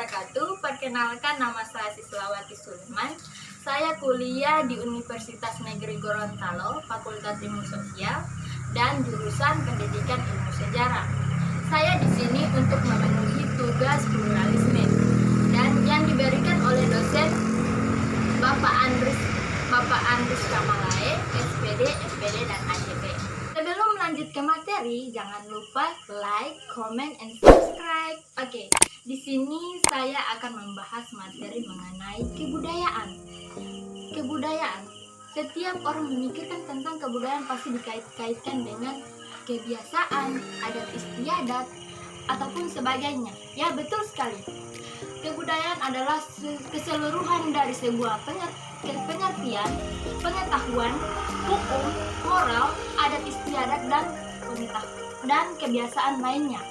wabarakatuh. Perkenalkan, nama saya Sislawati Sulaiman. Saya kuliah di Universitas Negeri Gorontalo, Fakultas Ilmu Sosial dan jurusan Pendidikan Ilmu Sejarah. Saya di sini untuk memenuhi tugas pluralisme dan yang diberikan oleh dosen Bapak Andris Kamalae, SPD, dan AJP. Sebelum lanjut ke materi, jangan lupa like, comment, and subscribe. Oke, di sini saya akan membahas materi mengenai kebudayaan. Kebudayaan. Setiap orang memikirkan tentang kebudayaan pasti dikait-kaitkan dengan kebiasaan, adat istiadat, ataupun sebagainya. Ya, betul sekali. Kebudayaan adalah keseluruhan dari sebuah pengertian, pengetahuan, hukum, moral, adat istiadat, dan kebiasaan lainnya.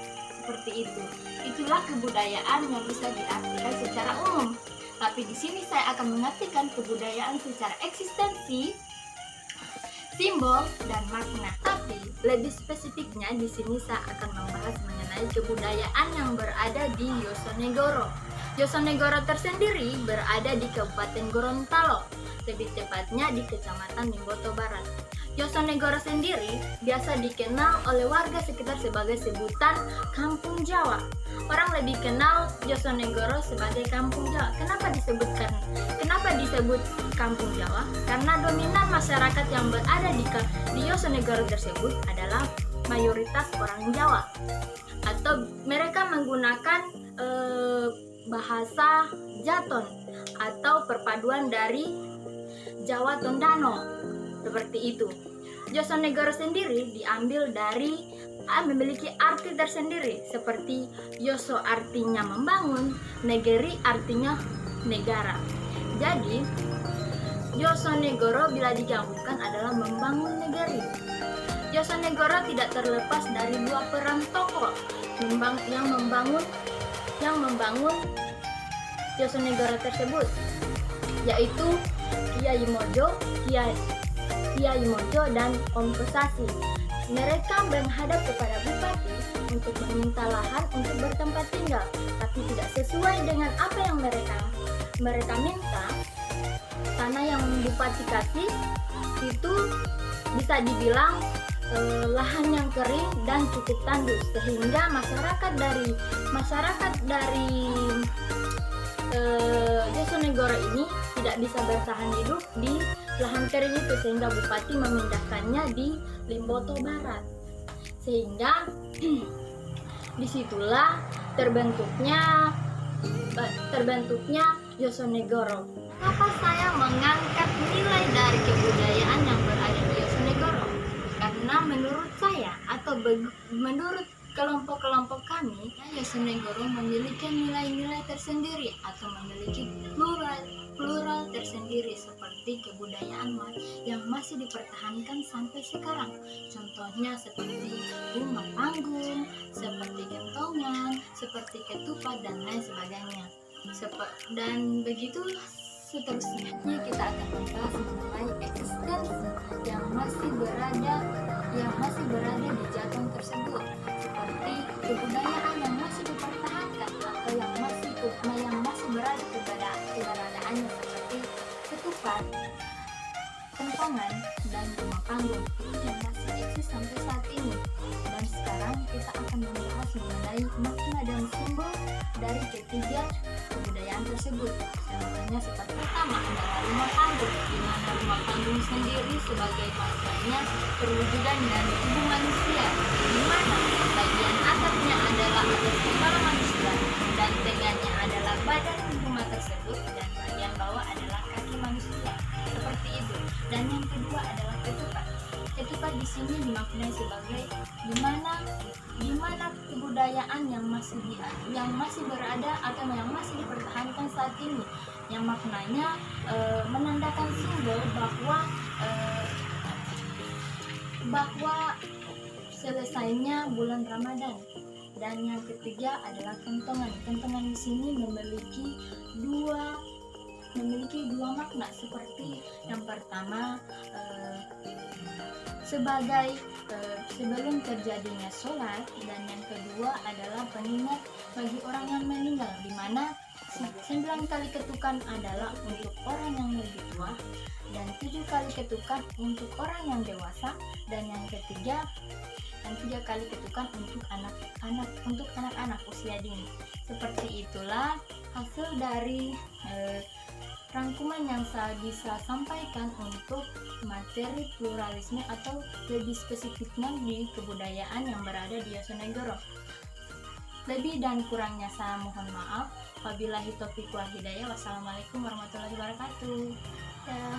Seperti itu. Itulah kebudayaan yang bisa diartikan secara umum. Tapi di sini saya akan mengartikan kebudayaan secara eksistensi, simbol, dan makna. Tapi lebih spesifiknya di sini saya akan membahas mengenai kebudayaan yang berada di Yosonegoro. Yosonegoro tersendiri berada di Kabupaten Gorontalo, lebih tepatnya di Kecamatan Limboto Barat. Yosonegoro sendiri biasa dikenal oleh warga sekitar sebagai sebutan Kampung Jawa. Orang lebih kenal Yosonegoro sebagai Kampung Jawa. Kenapa disebut Kampung Jawa? Karena dominan masyarakat yang berada di Yosonegoro tersebut adalah mayoritas orang Jawa, atau mereka menggunakan bahasa Jaton atau perpaduan dari Jawa Tondano, seperti itu. Yosonegoro sendiri diambil dari memiliki arti tersendiri, seperti Yoso artinya membangun, negeri artinya negara. Jadi Yosonegoro bila digabungkan adalah membangun negeri. Yosonegoro tidak terlepas dari dua peran tokoh yang membangun Yosonegoro tersebut, yaitu Kiai Mojo dan Om Kesasi. Mereka menghadap kepada bupati untuk meminta lahan untuk bertempat tinggal, tapi tidak sesuai dengan apa yang mereka minta. Tanah yang bupati kasih itu bisa dibilang lahan yang kering dan cukup tandus, sehingga masyarakat dari Yosonegoro ini tidak bisa bertahan hidup di lahan kering itu, sehingga bupati memindahkannya di Limboto Barat, sehingga disitulah terbentuknya Yosonegoro. Kenapa saya mengangkat nilai dari kebudayaan yang berada di Yosonegoro? Karena menurut saya atau menurut kelompok-kelompok kami, Yosonegoro memiliki nilai-nilai tersendiri atau memiliki plural tersendiri, seperti kebudayaan yang masih dipertahankan sampai sekarang. Contohnya seperti rumah panggung, seperti kentongan, seperti ketupat, dan lain sebagainya. Dan begitu seterusnya kita akan membahas mengenai eksistensi yang masih berada di Jaton tersebut, seperti kebudayaan yang masih dipertahankan atau yang masih berada keberadaannya, seperti ketupat, kentongan, dan rumah panggung. Itu yang masih eksis sampai saat ini. Dan sekarang kita akan membahas mengenai makna dan simbol dari ketiga kebudayaan tersebut. Contohnya seperti pertama adalah rumah panggung, di mana rumah panggung sendiri sebagai maknanya perwujudan dari tubuh manusia, di mana bagian atapnya adalah atas kepala manusia dan tengahnya adalah badan rumah tersebut, dan bagian bawah adalah kaki manusia, seperti itu. Dan yang kedua adalah ketupat. Ketupat di sini dimaknai sebagai di mana kebudayaan yang masih berada atau yang masih dipertahankan saat ini, yang maknanya menandakan simbol bahwa selesainya bulan Ramadan. Dan yang ketiga adalah kentongan. Kentongan di sini memiliki dua makna, seperti yang pertama sebagai sebelum terjadinya sholat, dan yang kedua adalah pengingat bagi orang yang meninggal, di mana 9 kali ketukan adalah untuk orang yang lebih tua, dan 7 kali ketukan untuk orang yang dewasa, dan yang ketiga, dan 3 kali ketukan untuk anak-anak usia dini. Seperti itulah hasil dari rangkuman yang saya bisa sampaikan untuk materi pluralisme atau lebih spesifiknya di kebudayaan yang berada di Yosunegoro. Lebih dan kurangnya saya mohon maaf. Wabillahi taufiq wal hidayah. Wassalamualaikum warahmatullahi wabarakatuh. Dah.